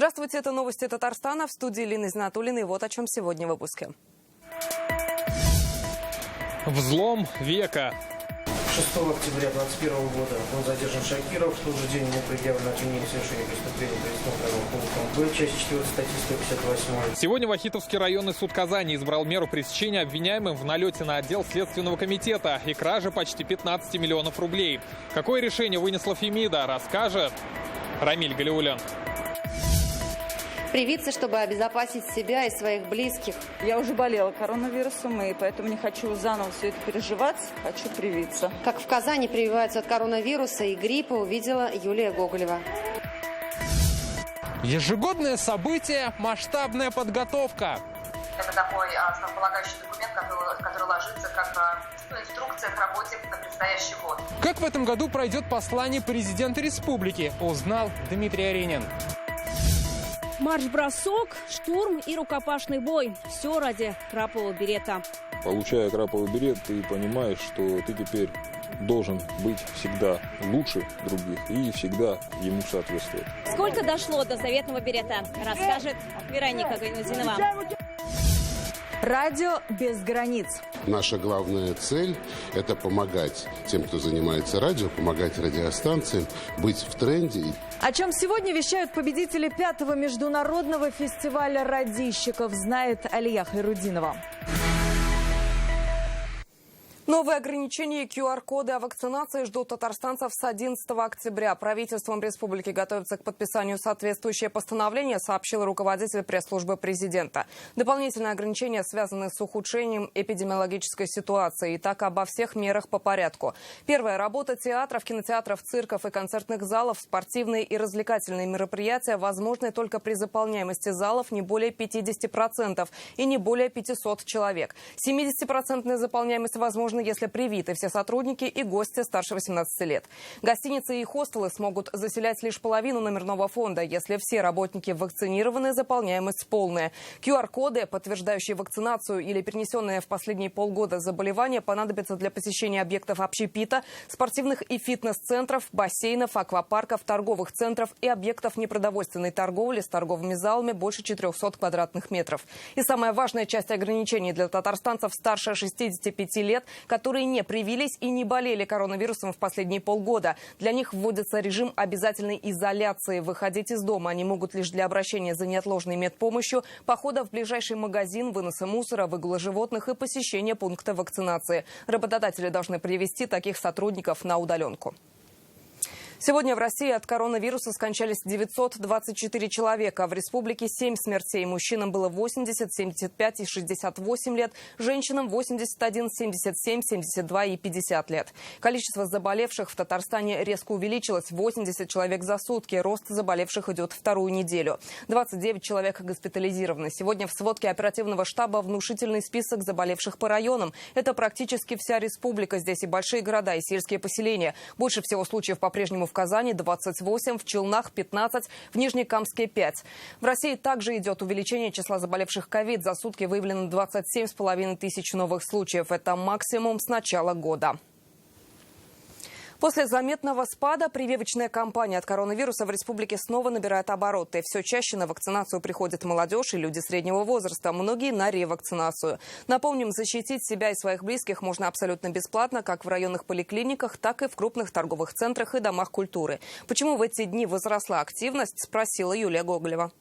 Здравствуйте, это новости Татарстана. В студии Лина Изнатуллина. И вот о чем сегодня в выпуске. Взлом века. 6 октября 2021 года был задержан Шакиров. В тот же день ему предъявлено обвинение в совершении преступления предусмотренного пунктом Б, часть 4 статьи 158. Сегодня Вахитовский районный суд Казани избрал меру пресечения обвиняемым в налете на отдел Следственного комитета и краже почти 15 миллионов рублей. Какое решение вынесла Фемида, расскажет Рамиль Галиулян. Привиться, чтобы обезопасить себя и своих близких. Я уже болела коронавирусом, и поэтому не хочу заново все это переживать. Хочу привиться. Как в Казани прививаются от коронавируса и гриппа, увидела Юлия Гоголева. Ежегодное событие, масштабная подготовка. Это такой основополагающий документ, который ложится как инструкция к работе на предстоящий год. Как в этом году пройдет послание президента республики, узнал Дмитрий Аренин. Марш-бросок, штурм и рукопашный бой. Все ради крапового берета. Получая краповый берет, ты понимаешь, что ты теперь должен быть всегда лучше других и всегда ему соответствовать. Сколько дошло до заветного берета, расскажет Вероника Гайнудинова. Радио без границ. Наша главная цель – это помогать тем, кто занимается радио, помогать радиостанциям быть в тренде. О чем сегодня вещают победители 5-го международного фестиваля радищиков, знает Алия Хайрудинова. Новые ограничения и QR-коды о вакцинации ждут татарстанцев с 11 октября. Правительством республики готовится к подписанию соответствующее постановление, сообщил руководитель пресс-службы президента. Дополнительные ограничения связаны с ухудшением эпидемиологической ситуации. И так обо всех мерах по порядку. Первое. Работа театров, кинотеатров, цирков и концертных залов, спортивные и развлекательные мероприятия возможны только при заполняемости залов не более 50% и не более 500 человек. 70% заполняемость возможна, если привиты все сотрудники и гости старше 18 лет. Гостиницы и хостелы смогут заселять лишь половину номерного фонда. Если все работники вакцинированы, заполняемость полная. QR-коды, подтверждающие вакцинацию или перенесенные в последние полгода заболевания, понадобятся для посещения объектов общепита, спортивных и фитнес-центров, бассейнов, аквапарков, торговых центров и объектов непродовольственной торговли с торговыми залами больше 400 квадратных метров. И самая важная часть ограничений для татарстанцев старше 65 лет, которые не привились и не болели коронавирусом в последние полгода. Для них вводится режим обязательной изоляции. Выходить из дома они могут лишь для обращения за неотложной медпомощью, похода в ближайший магазин, выноса мусора, выгула животных и посещения пункта вакцинации. Работодатели должны привести таких сотрудников на удаленку. Сегодня в России от коронавируса скончались 924 человека. В республике 7 смертей. Мужчинам было 80, 75 и 68 лет. Женщинам 81, 77, 72 и 50 лет. Количество заболевших в Татарстане резко увеличилось. 80 человек за сутки. Рост заболевших идет вторую неделю. 29 человек госпитализированы. Сегодня в сводке оперативного штаба внушительный список заболевших по районам. Это практически вся республика. Здесь и большие города, и сельские поселения. Больше всего случаев по-прежнему в Казани 28, в Челнах 15, в Нижнекамске 5. В России также идет увеличение числа заболевших ковид. За сутки выявлено 27,5 тысяч новых случаев. Это максимум с начала года. После заметного спада прививочная кампания от коронавируса в республике снова набирает обороты. Все чаще на вакцинацию приходят молодежь и люди среднего возраста, многие на ревакцинацию. Напомним, защитить себя и своих близких можно абсолютно бесплатно, как в районных поликлиниках, так и в крупных торговых центрах и домах культуры. Почему в эти дни возросла активность, спросила Юлия Гоголева.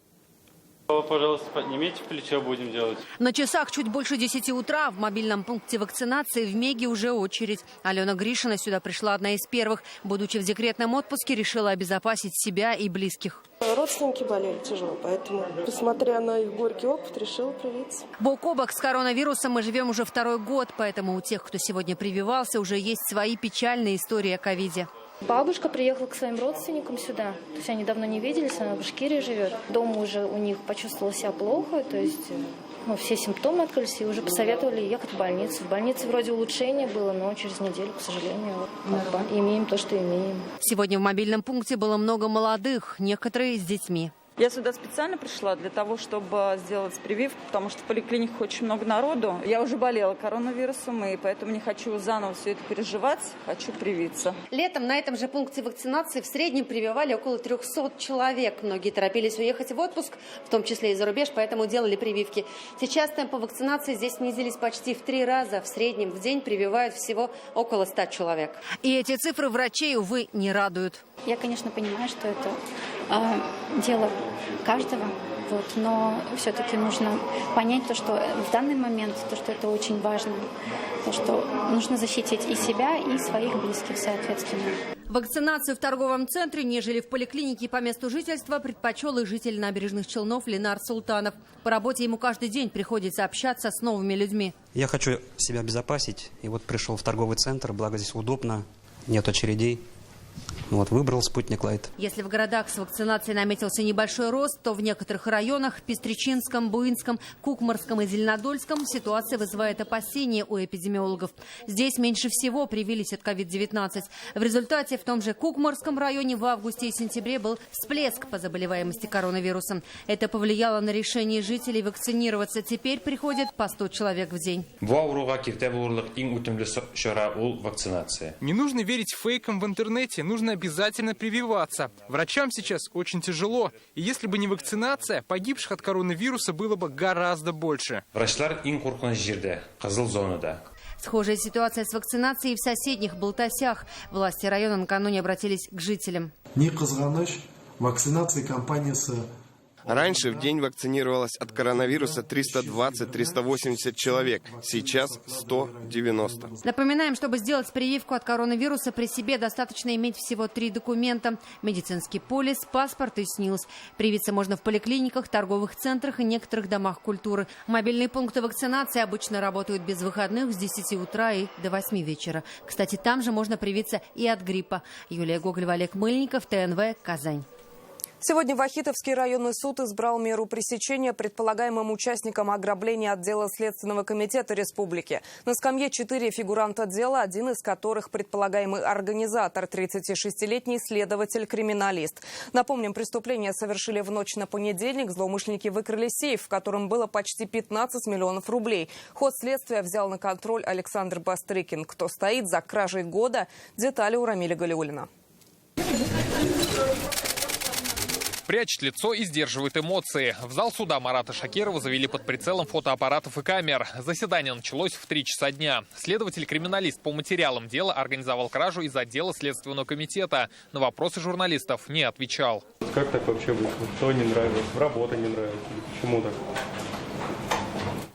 Пожалуйста, поднимите плечо, будем делать. На часах чуть больше 10 утра в мобильном пункте вакцинации в Меге уже очередь. Алена Гришина сюда пришла одна из первых. Будучи в декретном отпуске, решила обезопасить себя и близких. Родственники болели тяжело, поэтому, посмотря на их горький опыт, решила привиться. Бок о бок с коронавирусом мы живем уже второй год, поэтому у тех, кто сегодня прививался, уже есть свои печальные истории о ковиде. Бабушка приехала к своим родственникам сюда. То есть они давно не виделись, она в Башкирии живет. Дома уже у них почувствовала себя плохо, то есть все симптомы открылись и уже посоветовали ехать в больницу. В больнице вроде улучшение было, но через неделю, к сожалению, имеем то, что имеем. Сегодня в мобильном пункте было много молодых, некоторые с детьми. Я сюда специально пришла для того, чтобы сделать прививку, потому что в поликлиниках очень много народу. Я уже болела коронавирусом, и поэтому не хочу заново все это переживать, хочу привиться. Летом на этом же пункте вакцинации в среднем прививали около 300 человек. Многие торопились уехать в отпуск, в том числе и за рубеж, поэтому делали прививки. Сейчас темпы вакцинации здесь снизились почти в 3 раза. В среднем в день прививают всего около 100 человек. И эти цифры врачей, увы, не радуют. Я, конечно, понимаю, что это дело каждого, но все-таки нужно понять то, что в данный момент, то, что это очень важно, то, что нужно защитить и себя, и своих близких, соответственно. Вакцинацию в торговом центре, нежели в поликлинике по месту жительства, предпочел и житель Набережных Челнов Ленар Султанов. По работе ему каждый день приходится общаться с новыми людьми. Я хочу себя обезопасить, и вот пришел в торговый центр, благо здесь удобно, нет очередей. Выбрал спутник Лайт. Если в городах с вакцинацией наметился небольшой рост, то в некоторых районах – Пестричинском, Буинском, Кукмарском и Зеленодольском – ситуация вызывает опасения у эпидемиологов. Здесь меньше всего привились от COVID-19. В результате в том же Кукмарском районе в августе и сентябре был всплеск по заболеваемости коронавирусом. Это повлияло на решение жителей вакцинироваться. Теперь приходит по 100 человек в день. Не нужно верить фейкам в интернете, нужно обязательно прививаться. Врачам сейчас очень тяжело. И если бы не вакцинация, погибших от коронавируса было бы гораздо больше. Схожая ситуация с вакцинацией в соседних Балтасях. Власти района накануне обратились к жителям. Не қызғаныш, вакцинация кампаниясы. Раньше в день вакцинировалось от коронавируса 320-380 человек. Сейчас 190. Напоминаем, чтобы сделать прививку от коронавируса, при себе достаточно иметь всего 3 документа. Медицинский полис, паспорт и СНИЛС. Привиться можно в поликлиниках, торговых центрах и некоторых домах культуры. Мобильные пункты вакцинации обычно работают без выходных с 10 утра и до 8 вечера. Кстати, там же можно привиться и от гриппа. Юлия Гоголева, Олег Мыльников, ТНВ, Казань. Сегодня Вахитовский районный суд избрал меру пресечения предполагаемым участникам ограбления отдела Следственного комитета республики. На скамье 4 фигуранта дела, один из которых предполагаемый организатор, 36-летний следователь-криминалист. Напомним, преступление совершили в ночь на понедельник. Злоумышленники выкрали сейф, в котором было почти 15 миллионов рублей. Ход следствия взял на контроль Александр Бастрыкин. Кто стоит за кражей года? Детали у Рамиля Галиуллина. Прячет лицо и сдерживает эмоции. В зал суда Марата Шакирова завели под прицелом фотоаппаратов и камер. Заседание началось в 3 часа дня. Следователь-криминалист по материалам дела организовал кражу из отдела Следственного комитета. На вопросы журналистов не отвечал. Как так вообще вышло? Что не нравилось? Работа не нравилась? Почему так?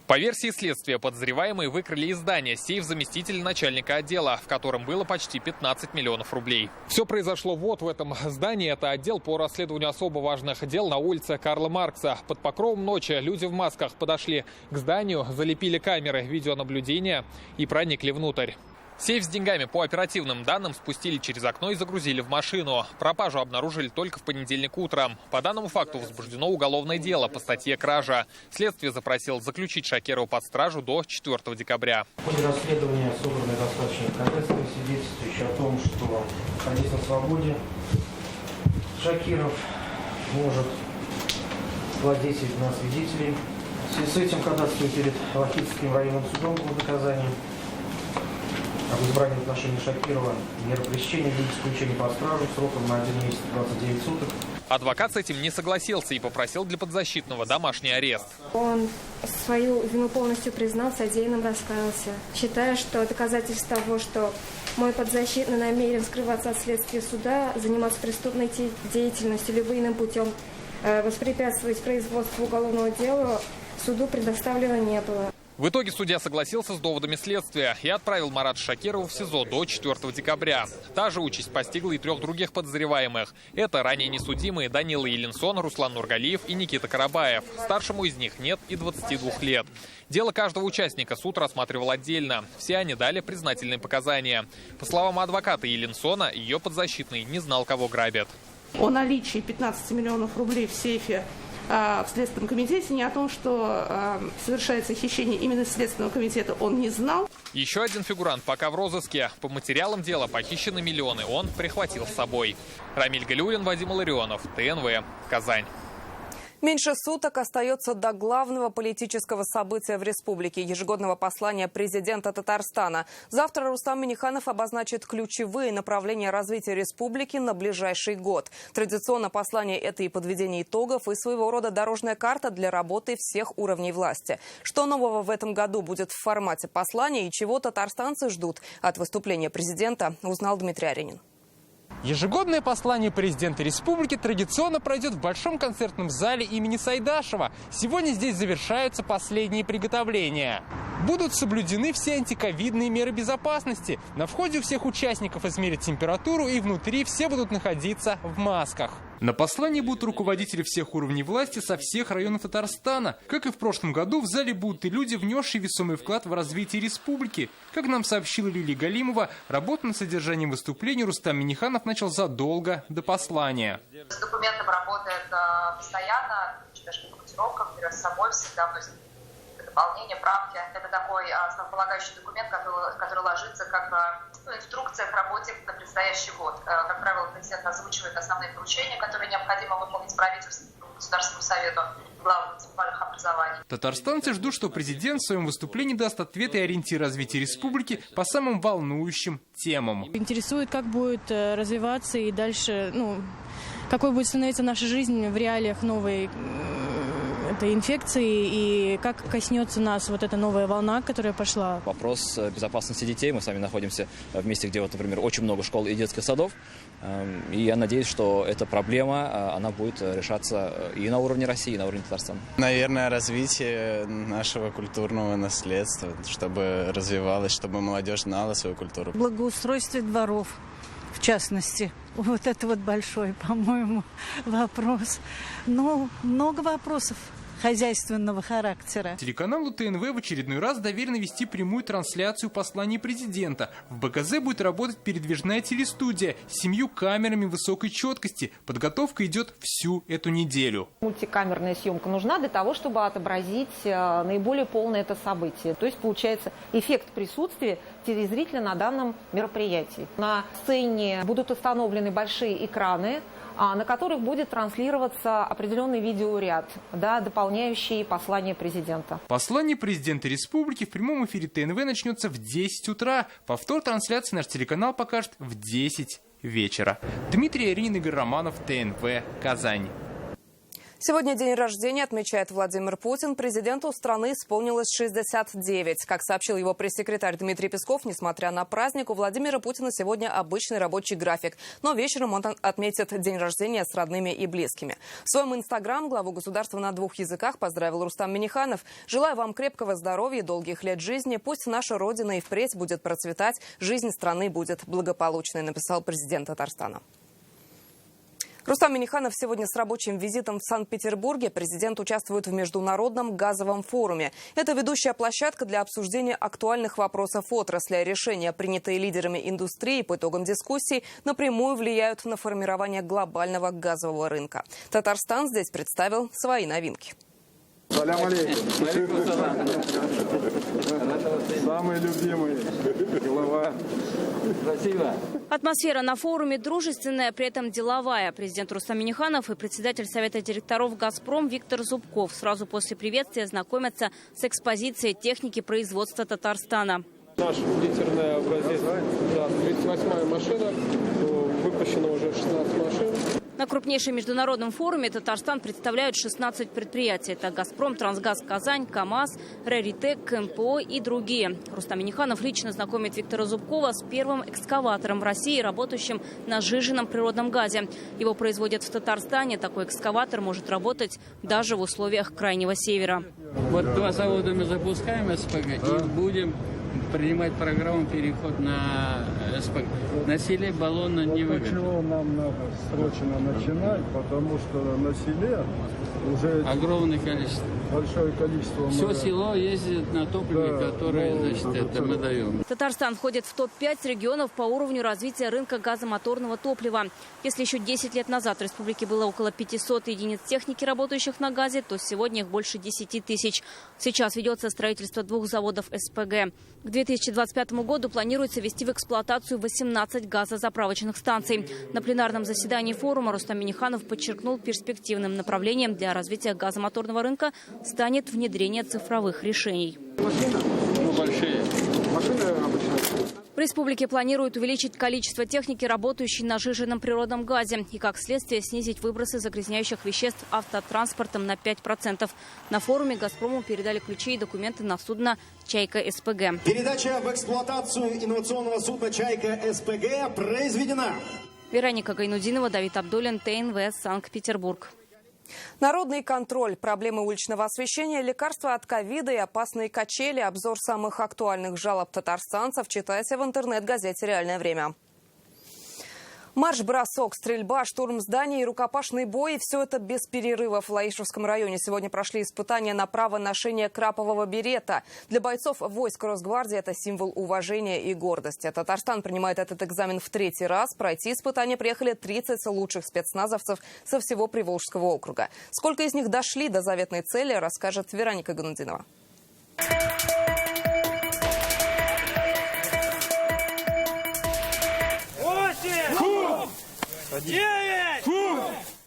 По версии следствия, подозреваемые выкрали из здания сейф заместителя начальника отдела, в котором было почти 15 миллионов рублей. Все произошло вот в этом здании. Это отдел по расследованию особо важных дел на улице Карла Маркса. Под покровом ночи люди в масках подошли к зданию, залепили камеры видеонаблюдения и проникли внутрь. Сейф с деньгами по оперативным данным спустили через окно и загрузили в машину. Пропажу обнаружили только в понедельник утром. По данному факту возбуждено уголовное дело по статье «Кража». Следствие запросило заключить Шакирову под стражу до 4 декабря. В ходе расследования собраны достаточно доказательства, свидетельствующие о том, что, находясь на свободе, Шакиров может воздействовать на свидетелей. В связи с этим ходатайствую перед Вахитовским районным судом по доказанию об избрании в отношении Шакирова меры пресечения в виде исключения под стражу сроком на 1 месяц 29 суток. Адвокат с этим не согласился и попросил для подзащитного домашний арест. Он свою вину полностью признал, содеянным раскаялся. Считаю, что доказательство того, что мой подзащитный намерен скрываться от следствия суда, заниматься преступной деятельностью либо иным путем, воспрепятствовать производству уголовного дела, суду предоставлено не было. В итоге судья согласился с доводами следствия и отправил Марата Шакирова в СИЗО до 4 декабря. Та же участь постигла и 3 других подозреваемых. Это ранее несудимые Данила Еленсон, Руслан Нургалиев и Никита Карабаев. Старшему из них нет и 22 лет. Дело каждого участника суд рассматривал отдельно. Все они дали признательные показания. По словам адвоката Еленсона, ее подзащитный не знал, кого грабят. О наличии 15 миллионов рублей в сейфе в Следственном комитете, ни о том, что совершается хищение именно Следственного комитета, он не знал. Еще один фигурант пока в розыске. По материалам дела похищены миллионы он прихватил с собой. Рамиль Галиуллин, Вадим Ларионов, ТНВ, Казань. Меньше суток остается до главного политического события в республике – ежегодного послания президента Татарстана. Завтра Рустам Минниханов обозначит ключевые направления развития республики на ближайший год. Традиционно послание – это и подведение итогов, и своего рода дорожная карта для работы всех уровней власти. Что нового в этом году будет в формате послания и чего татарстанцы ждут от выступления президента, узнал Дмитрий Аренин. Ежегодное послание президента республики традиционно пройдет в Большом концертном зале имени Сайдашева. Сегодня здесь завершаются последние приготовления. Будут соблюдены все антиковидные меры безопасности. На входе у всех участников измерят температуру, и внутри все будут находиться в масках. На послании будут руководители всех уровней власти со всех районов Татарстана. Как и в прошлом году, в зале будут и люди, внесшие весомый вклад в развитие республики. Как нам сообщила Лилия Галимова, работу над содержанием выступления Рустам Минниханов начал задолго до послания. С документом работает постоянно, даже по командировкам, берет с собой всегда, то есть дополнение, правки. Это такой основополагающий документ, который ложится как инструкция к работе на предстоящий год. Как правило, президент озвучивает основные поручения, которые необходимо выполнить правительству, Государственному совету, главам муниципальных образований. Татарстанцы ждут, что президент в своем выступлении даст ответы и ориентиры развития республики по самым волнующим темам. Интересует, как будет развиваться и дальше, какой будет становиться наша жизнь в реалиях новой этой инфекции и как коснется нас вот эта новая волна, которая пошла. Вопрос безопасности детей. Мы с вами находимся в месте, где, например, очень много школ и детских садов. И я надеюсь, что эта проблема, она будет решаться и на уровне России, и на уровне Татарстана. Наверное, развитие нашего культурного наследства, чтобы развивалось, чтобы молодежь знала свою культуру. Благоустройство дворов, в частности. Вот это вот большой, по-моему, вопрос. Но много вопросов хозяйственного характера. Телеканалу ТНВ в очередной раз доверено вести прямую трансляцию послания президента. В БКЗ будет работать передвижная телестудия с 7 камерами высокой четкости. Подготовка идет всю эту неделю. Мультикамерная съемка нужна для того, чтобы отобразить наиболее полное это событие. То есть получается эффект присутствия телезрителя на данном мероприятии. На сцене будут установлены большие экраны, на которых будет транслироваться определенный видеоряд, дополняющий послание президента. Послание президента республики в прямом эфире ТНВ начнется в 10 утра. Повтор трансляции наш телеканал покажет в 10 вечера. Дмитрий Аренин, Игорь Романов, ТНВ, Казань. Сегодня день рождения отмечает Владимир Путин. Президенту страны исполнилось 69. Как сообщил его пресс-секретарь Дмитрий Песков, несмотря на праздник, у Владимира Путина сегодня обычный рабочий график. Но вечером он отметит день рождения с родными и близкими. В своем инстаграм главу государства на 2 языках поздравил Рустам Минниханов. «Желаю вам крепкого здоровья и долгих лет жизни. Пусть наша Родина и впредь будет процветать. Жизнь страны будет благополучной», написал президент Татарстана. Рустам Минниханов сегодня с рабочим визитом в Санкт-Петербурге. Президент участвует в Международном газовом форуме. Это ведущая площадка для обсуждения актуальных вопросов отрасли. Решения, принятые лидерами индустрии по итогам дискуссий, напрямую влияют на формирование глобального газового рынка. Татарстан здесь представил свои новинки. Салям алейкум. Самый любимый глава. Спасибо. Атмосфера на форуме дружественная, при этом деловая. Президент Рустам Минниханов и председатель Совета директоров «Газпром» Виктор Зубков сразу после приветствия знакомятся с экспозицией техники производства Татарстана. Наш литерный образец, 38-я машина, выпущено уже 16 машин. На крупнейшем международном форуме Татарстан представляют 16 предприятий. Это «Газпром», «Трансгаз Казань», КАМАЗ, «Раритек», МПО и другие. Рустам Минниханов лично знакомит Виктора Зубкова с первым экскаватором в России, работающим на сжиженном природном газе. Его производят в Татарстане. Такой экскаватор может работать даже в условиях Крайнего Севера. Вот 2 завода мы запускаем СПГ и будем принимать программу «Переход на СПГ». На селе баллона не выгодно. Почему нам надо срочно начинать? Потому что на селе уже огромное количество. Большое количество. Все село ездит на топливе, которое, это мы даем. Татарстан входит в топ-5 регионов по уровню развития рынка газомоторного топлива. Если еще 10 лет назад в республике было около 500 единиц техники, работающих на газе, то сегодня их больше 10 000. тысяч. Сейчас ведется строительство 2 заводов СПГ. К 2025 году планируется ввести в эксплуатацию 18 газозаправочных станций. На пленарном заседании форума Рустам Минниханов подчеркнул, перспективным направлением для развития газомоторного рынка станет внедрение цифровых решений. Большие. Машины обычно. В республике планируют увеличить количество техники, работающей на сжиженном природном газе, и, как следствие, снизить выбросы загрязняющих веществ автотранспортом на 5%. На форуме «Газпрому» передали ключи и документы на судно «Чайка СПГ». Передача в эксплуатацию инновационного судна «Чайка СПГ» произведена. Вероника Гайнудинова, Давид Абдуллин, ТНВ, Санкт-Петербург. Народный контроль, проблемы уличного освещения, лекарства от ковида и опасные качели. Обзор самых актуальных жалоб татарстанцев читайте в интернет-газете «Реальное время». Марш-бросок, стрельба, штурм зданий и рукопашный бой – все это без перерывов. В Лаишевском районе сегодня прошли испытания на право ношения крапового берета. Для бойцов войск Росгвардии это символ уважения и гордости. Татарстан принимает этот экзамен в 3-й раз. Пройти испытания приехали 30 лучших спецназовцев со всего Приволжского округа. Сколько из них дошли до заветной цели, расскажет Вероника Гайнудинова.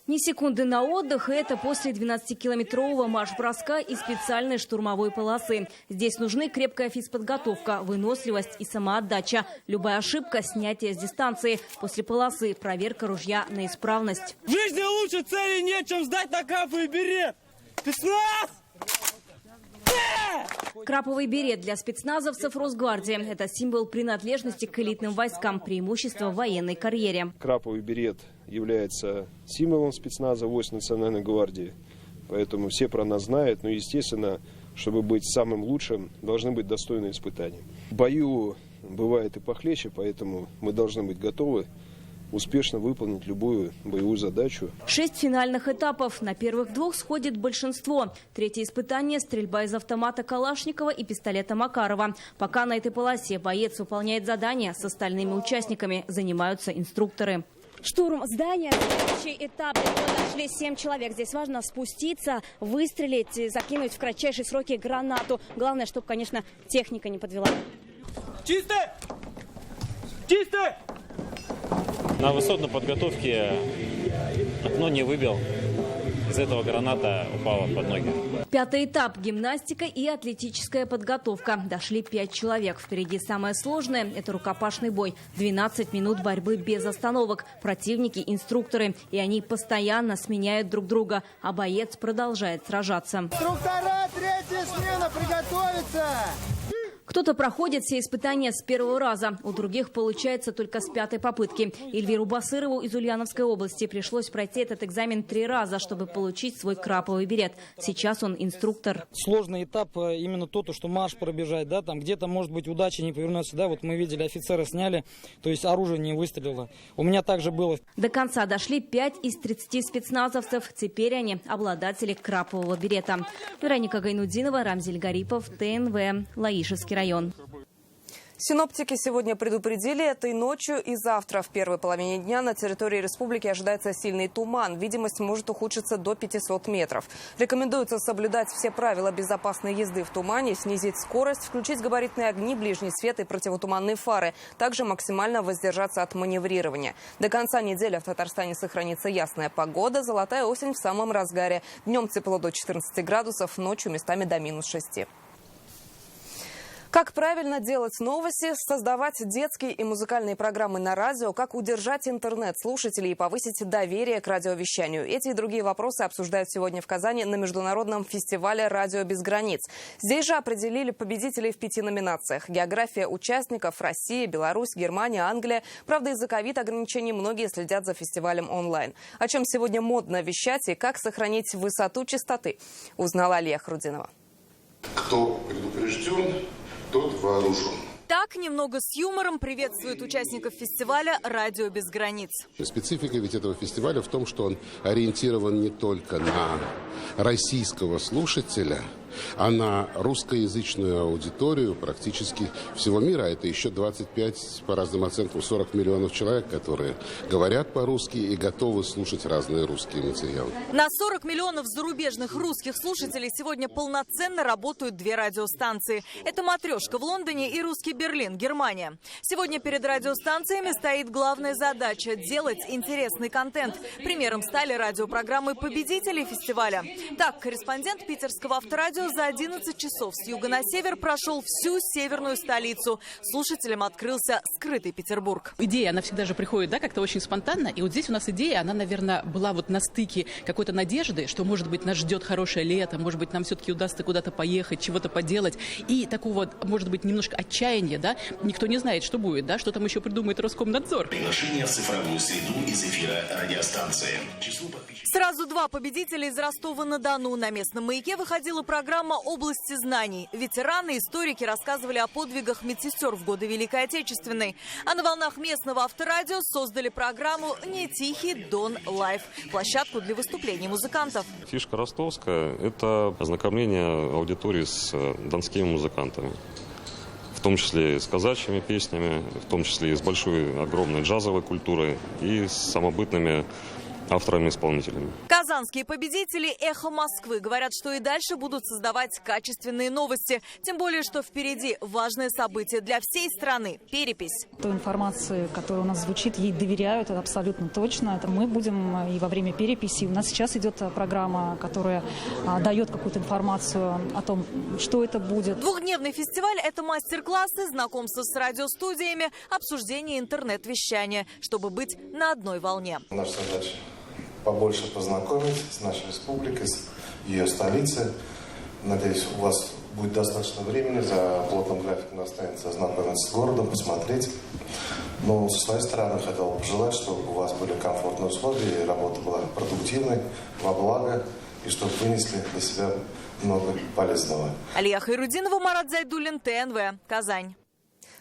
Ни секунды на отдых, и это после 12-километрового марш-броска и специальной штурмовой полосы. Здесь нужны крепкая физподготовка, выносливость и самоотдача. Любая ошибка – снятие с дистанции. После полосы – проверка ружья на исправность. В жизни лучше цели нет, чем сдать на краповый берет. Спецназ! Краповый берет для спецназовцев Росгвардии – это символ принадлежности к элитным войскам, преимущество в военной карьере. Краповый берет является символом спецназа войск Национальной гвардии, поэтому все про нас знают, но, естественно, чтобы быть самым лучшим, должны быть достойны испытаний. В бою бывает и похлеще, поэтому мы должны быть готовы успешно выполнить любую боевую задачу. 6 финальных этапов. На первых 2 сходит большинство. 3-е испытание – стрельба из автомата Калашникова и пистолета Макарова. Пока на этой полосе боец выполняет задания, с остальными участниками занимаются инструкторы. Штурм здания. Следующий этап. Дошли 7 человек. Здесь важно спуститься, выстрелить, закинуть в кратчайшие сроки гранату. Главное, чтобы, конечно, техника не подвела. Чисто! Чисто! На высотной подготовке окно не выбил. Из-за этого граната упала под ноги. 5-й этап – гимнастика и атлетическая подготовка. Дошли 5 человек. Впереди самое сложное – это рукопашный бой. 12 минут борьбы без остановок. Противники – инструкторы. И они постоянно сменяют друг друга. А боец продолжает сражаться. Инструктора, 3-я смена, приготовиться! Кто-то проходит все испытания с 1-го раза, у других получается только с 5-й попытки. Эльвиру Басырову из Ульяновской области пришлось пройти этот экзамен 3 раза, чтобы получить свой краповый берет. Сейчас он инструктор. Сложный этап именно тот, что марш пробежать, да, там где-то может быть удача не повернется, да, вот мы видели, офицера сняли, то есть оружие не выстрелило. У меня также было. До конца дошли 5 из 30 спецназовцев. Теперь они обладатели крапового берета. Вероника Гайнудинова, Рамзиль Гарипов, ТНВ, Лаишевский район. Синоптики сегодня предупредили, этой ночью и завтра в первой половине дня на территории республики ожидается сильный туман. Видимость может ухудшиться до 500 метров. Рекомендуется соблюдать все правила безопасной езды в тумане, снизить скорость, включить габаритные огни, ближний свет и противотуманные фары. Также максимально воздержаться от маневрирования. До конца недели в Татарстане сохранится ясная погода. Золотая осень в самом разгаре. Днем тепло до 14 градусов, ночью местами до -6. Как правильно делать новости, создавать детские и музыкальные программы на радио, как удержать интернет слушателей и повысить доверие к радиовещанию. Эти и другие вопросы обсуждают сегодня в Казани на международном фестивале «Радио без границ». Здесь же определили победителей в 5 номинациях. География участников – Россия, Беларусь, Германия, Англия. Правда, из-за ковид-ограничений многие следят за фестивалем онлайн. О чем сегодня модно вещать и как сохранить высоту частоты, узнала Алия Хрудинова. Кто предупрежден, тот вооружен. Так, немного с юмором приветствует участников фестиваля «Радио без границ». Специфика ведь этого фестиваля в том, что он ориентирован не только на российского слушателя, а на русскоязычную аудиторию практически всего мира. Это еще 25, по разным оценкам, 40 миллионов человек, которые говорят по-русски и готовы слушать разные русские материалы. На 40 миллионов зарубежных русских слушателей сегодня полноценно работают две радиостанции. Это «Матрешка» в Лондоне и «Русский Берлин», Германия. Сегодня перед радиостанциями стоит главная задача – делать интересный контент. Примером стали радиопрограммы победителей фестиваля. Так, корреспондент питерского авторадио за 11 часов с юга на север прошел всю северную столицу. Слушателям открылся скрытый Петербург. Идея, она всегда же приходит, как-то очень спонтанно. И вот здесь у нас идея, она, наверное, была вот на стыке какой-то надежды, что, может быть, нас ждет хорошее лето, может быть, нам все-таки удастся куда-то поехать, чего-то поделать. И такого, может быть, немножко отчаяния, никто не знает, что будет, что там еще придумает Роскомнадзор. Приглашение в цифровую среду из эфира радиостанции. Сразу два победителя из Ростова-на-Дону. На местном «Маяке» выходила программа «Области знаний». Ветераны, историки рассказывали о подвигах медсестер в годы Великой Отечественной. А на волнах местного авторадио создали программу «Не тихий Дон Лайв» – площадку для выступлений музыкантов. Фишка ростовская – это ознакомление аудитории с донскими музыкантами. В том числе и с казачьими песнями, в том числе и с большой, огромной джазовой культурой и с самобытными авторами-исполнителями. Казанские победители «Эхо Москвы» говорят, что и дальше будут создавать качественные новости. Тем более, что впереди важное событие для всей страны – перепись. Той информации, которая у нас звучит, ей доверяют, это абсолютно точно. Это мы будем и во время переписи. У нас сейчас идет программа, которая дает какую-то информацию о том, что это будет. Двухдневный фестиваль – это мастер-классы, знакомство с радиостудиями, обсуждение интернет-вещания, чтобы быть на одной волне. Наша задача – побольше познакомить с нашей республикой, с ее столицей. Надеюсь, у вас будет достаточно времени, за плотным графиком останется ознакомиться с городом, посмотреть. Но со своей стороны хотел пожелать, чтобы у вас были комфортные условия, и работа была продуктивной, во благо, и чтобы вынесли для себя много полезного. Алия Хайрудинова, Марат Зайдуллин, ТНВ, Казань.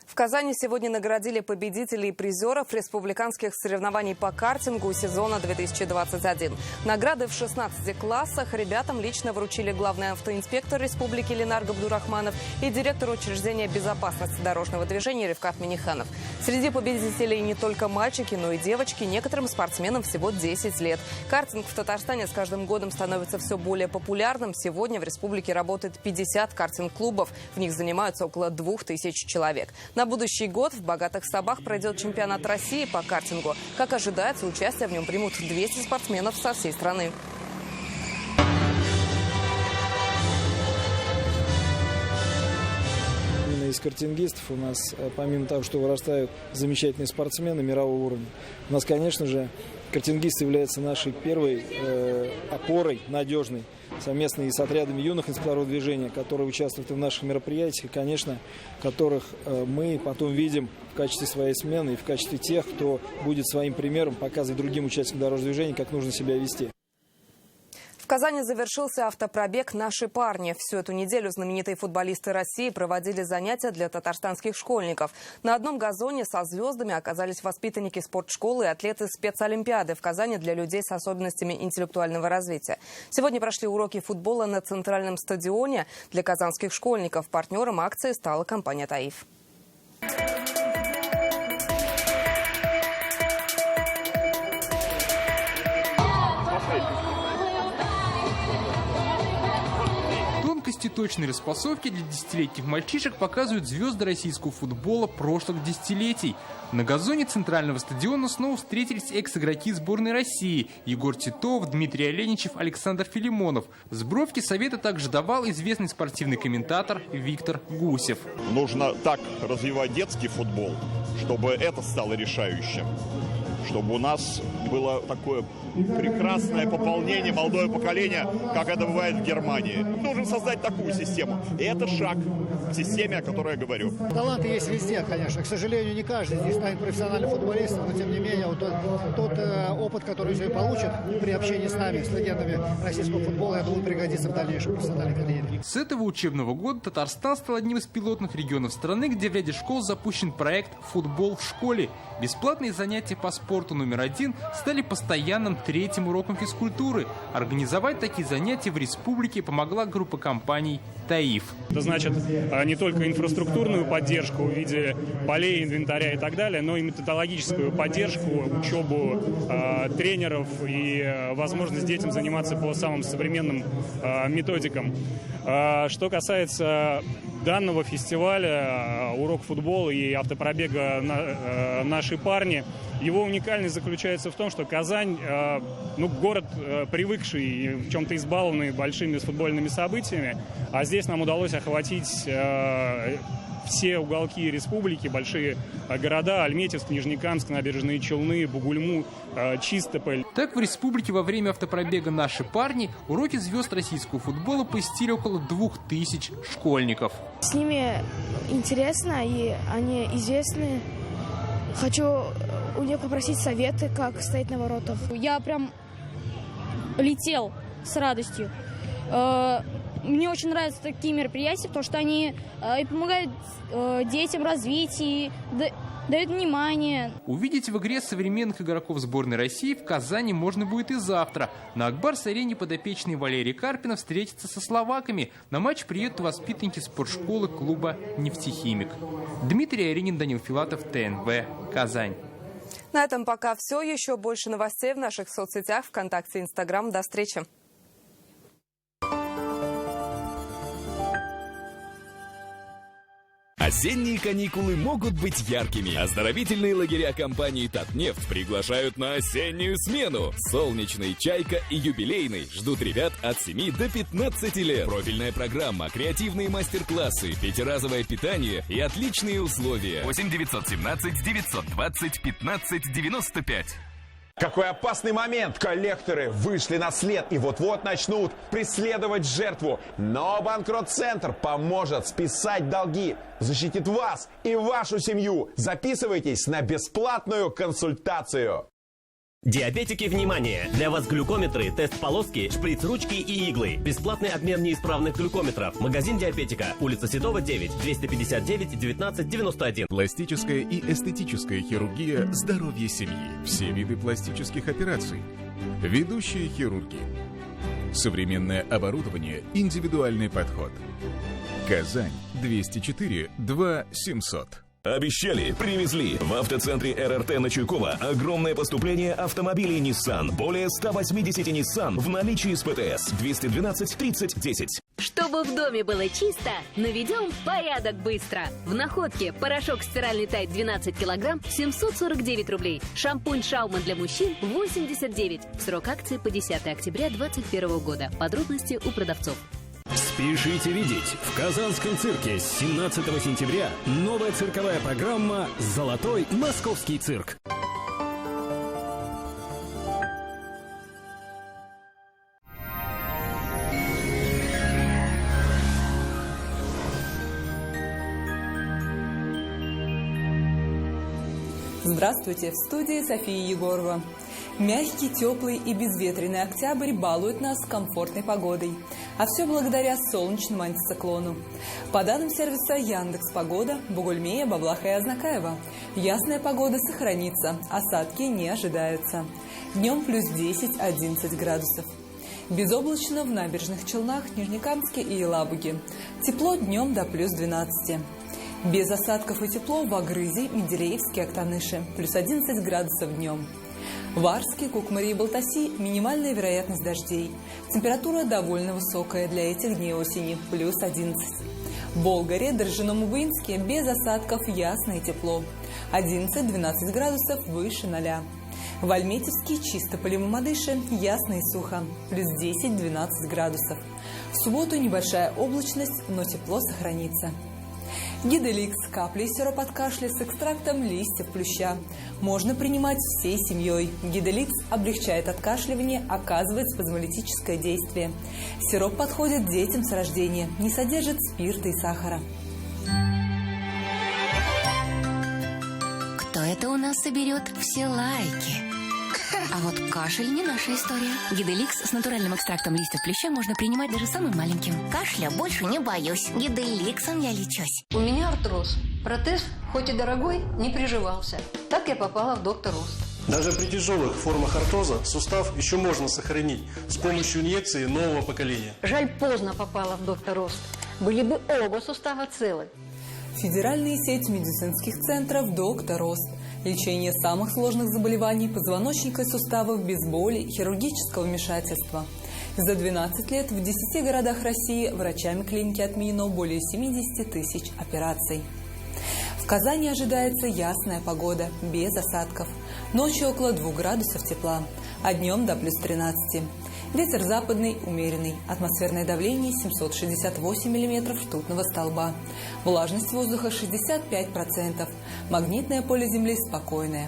В Казани сегодня наградили победителей и призеров республиканских соревнований по картингу сезона 2021. Награды в 16 классах ребятам лично вручили главный автоинспектор республики Ленар Габдурахманов и директор учреждения безопасности дорожного движения Ревкат Миниханов. Среди победителей не только мальчики, но и девочки. Некоторым спортсменам всего 10 лет. Картинг в Татарстане с каждым годом становится все более популярным. Сегодня в республике работает 50 картинг-клубов. В них занимаются около 2000 человек. На будущий год в Богатых Собах пройдет чемпионат России по картингу. Как ожидается, участие в нем примут 200 спортсменов со всей страны. Именно из картингистов у нас, помимо того, что вырастают замечательные спортсмены мирового уровня, у нас, конечно же, картингист является нашей первой опорой надежной, совместно и с отрядами юных инспекторов движения, которые участвуют в наших мероприятиях, и, конечно, которых мы потом видим в качестве своей смены и в качестве тех, кто будет своим примером показывать другим участникам дорожного движения, как нужно себя вести. В Казани завершился автопробег «Наши парни». Всю эту неделю знаменитые футболисты России проводили занятия для татарстанских школьников. На одном газоне со звездами оказались воспитанники спортшколы и атлеты спецолимпиады в Казани для людей с особенностями интеллектуального развития. Сегодня прошли уроки футбола на центральном стадионе для казанских школьников. Партнером акции стала компания «Таиф». Тонкости точной распасовки для десятилетних мальчишек показывают звезды российского футбола прошлых десятилетий. На газоне центрального стадиона снова встретились экс-игроки сборной России Егор Титов, Дмитрий Оленичев, Александр Филимонов. В Сбровке совета также давал известный спортивный комментатор Виктор Гусев. Нужно так развивать детский футбол, чтобы это стало решающим. Чтобы у нас было такое прекрасное пополнение, молодое поколение, как это бывает в Германии. Нужно создать такую систему. И это шаг к системе, о которой я говорю. Таланты есть везде, конечно. К сожалению, не каждый здесь станет профессиональным футболистом, но тем не менее вот тот опыт, который человек получит при общении с нами, с легендами российского футбола, я думаю, пригодится в дальнейшей профессиональной карьере. С этого учебного года Татарстан стал одним из пилотных регионов страны, где в ряде школ запущен проект «Футбол в школе». Бесплатные занятия по спорту номер 1 стали постоянным третьим уроком физкультуры. Организовать такие занятия в республике помогла группа компаний «Таиф». Это значит не только инфраструктурную поддержку в виде полей, инвентаря и так далее, но и методологическую поддержку, учебу тренеров и возможность детям заниматься по самым современным методикам. Что касается данного фестиваля «Урок футбола» и автопробега «Наши парни», его уникальность заключается в том, что Казань, город, привыкший и в чем-то избалованный большими футбольными событиями, а здесь нам удалось охватить все уголки республики, большие города: Альметьевск, Нижнекамск, Набережные Челны, Бугульму, Чистополь. Так, в республике во время автопробега «Наши парни» уроки звезд российского футбола посетили около 2000 школьников. С ними интересно, и они известны. Хочу у них попросить советы, как стоять на воротах. Я прям летел с радостью. Мне очень нравятся такие мероприятия, потому что они и помогают детям развить, и дают внимание. Увидеть в игре современных игроков сборной России в Казани можно будет и завтра. На Акбарс-арене подопечный Валерий Карпина встретится со словаками. На матч приедут воспитанники спортшколы клуба «Нефтехимик». Дмитрий Аринин, Данил Филатов, ТНВ, Казань. На этом пока все. Еще больше новостей в наших соцсетях, ВКонтакте, Инстаграм. До встречи. Осенние каникулы могут быть яркими. Оздоровительные лагеря компании «Татнефть» приглашают на осеннюю смену. Солнечный, Чайка и Юбилейный ждут ребят от 7 до 15 лет. Профильная программа, креативные мастер-классы, пятиразовое питание и отличные условия. 8 917 920 15 95. Какой опасный момент! Коллекторы вышли на след и вот-вот начнут преследовать жертву. Но Банкрот-центр поможет списать долги, защитит вас и вашу семью. Записывайтесь на бесплатную консультацию. Диабетики, внимание! Для вас глюкометры, тест-полоски, шприц-ручки и иглы. Бесплатный обмен неисправных глюкометров. Магазин Диабетика. Улица Седова, 9, 259 19 91. Пластическая и эстетическая хирургия здоровья семьи. Все виды пластических операций. Ведущие хирурги. Современное оборудование, индивидуальный подход. Казань, 204 2 700. Обещали, привезли. В автоцентре РРТ на Чуйкова огромное поступление автомобилей Nissan. Более 180 Nissan в наличии с ПТС. 212 30 10. Чтобы в доме было чисто, наведем порядок быстро. В находке порошок стиральный Тайд 12 килограмм 749 рублей. Шампунь Шауман для мужчин 89. Срок акции по 10 октября 2021 года. Подробности у продавцов. Спешите видеть! В Казанском цирке с 17 сентября новая цирковая программа «Золотой московский цирк». Здравствуйте! В студии София Егорова. Мягкий, теплый и безветренный октябрь балует нас комфортной погодой. А все благодаря солнечному антициклону. По данным сервиса Яндекс.Погода, Бугульмея, Баблаха и Азнакаева, ясная погода сохранится, осадки не ожидаются. Днем плюс 10-11 градусов. Безоблачно в Набережных Челнах, Нижнекамске и Елабуге. Тепло днем до плюс 12. Без осадков и тепло в Агрызе, Менделеевске, Актаныше. Плюс 11 градусов днем. В Арске, Кукмаре и Балтаси минимальная вероятность дождей. Температура довольно высокая для этих дней осени, плюс 11. В Болгаре, Дрожжином и Буинске без осадков ясно и тепло. 11-12 градусов выше 0. В Альметьевске, Чистополе и Мамадыше ясно и сухо, плюс 10-12 градусов. В субботу небольшая облачность, но тепло сохранится. Гиделикс – капли и сироп от кашля с экстрактом листьев плюща. Можно принимать всей семьей. Гиделикс облегчает откашливание, оказывает спазмолитическое действие. Сироп подходит детям с рождения, не содержит спирта и сахара. Кто это у нас соберет все лайки? А вот кашель не наша история. Гиделикс с натуральным экстрактом листьев плюща можно принимать даже самым маленьким. Кашля больше не боюсь. Гиделиксом я лечусь. У меня артроз. Протез, хоть и дорогой, не приживался. Так я попала в «Доктор Ост». Даже при тяжелых формах артоза сустав еще можно сохранить с помощью инъекции нового поколения. Жаль, поздно попала в «Доктор Ост». Были бы оба сустава целы. Федеральная сеть медицинских центров «Доктор Ост». Лечение самых сложных заболеваний позвоночника и суставов без боли, хирургического вмешательства. За 12 лет в 10 городах России врачами клиники отменено более 70 тысяч операций. В Казани ожидается ясная погода, без осадков. Ночью около 2 градусов тепла, а днем до плюс 13. Ветер западный, умеренный. Атмосферное давление 768 мм ртутного столба. Влажность воздуха 65%. Магнитное поле Земли спокойное.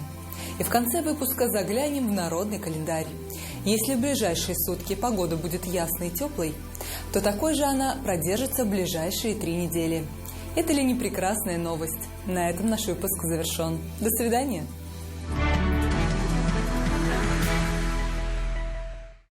И в конце выпуска заглянем в народный календарь. Если в ближайшие сутки погода будет ясной и теплой, то такой же она продержится в ближайшие 3 недели. Это ли не прекрасная новость? На этом наш выпуск завершен. До свидания.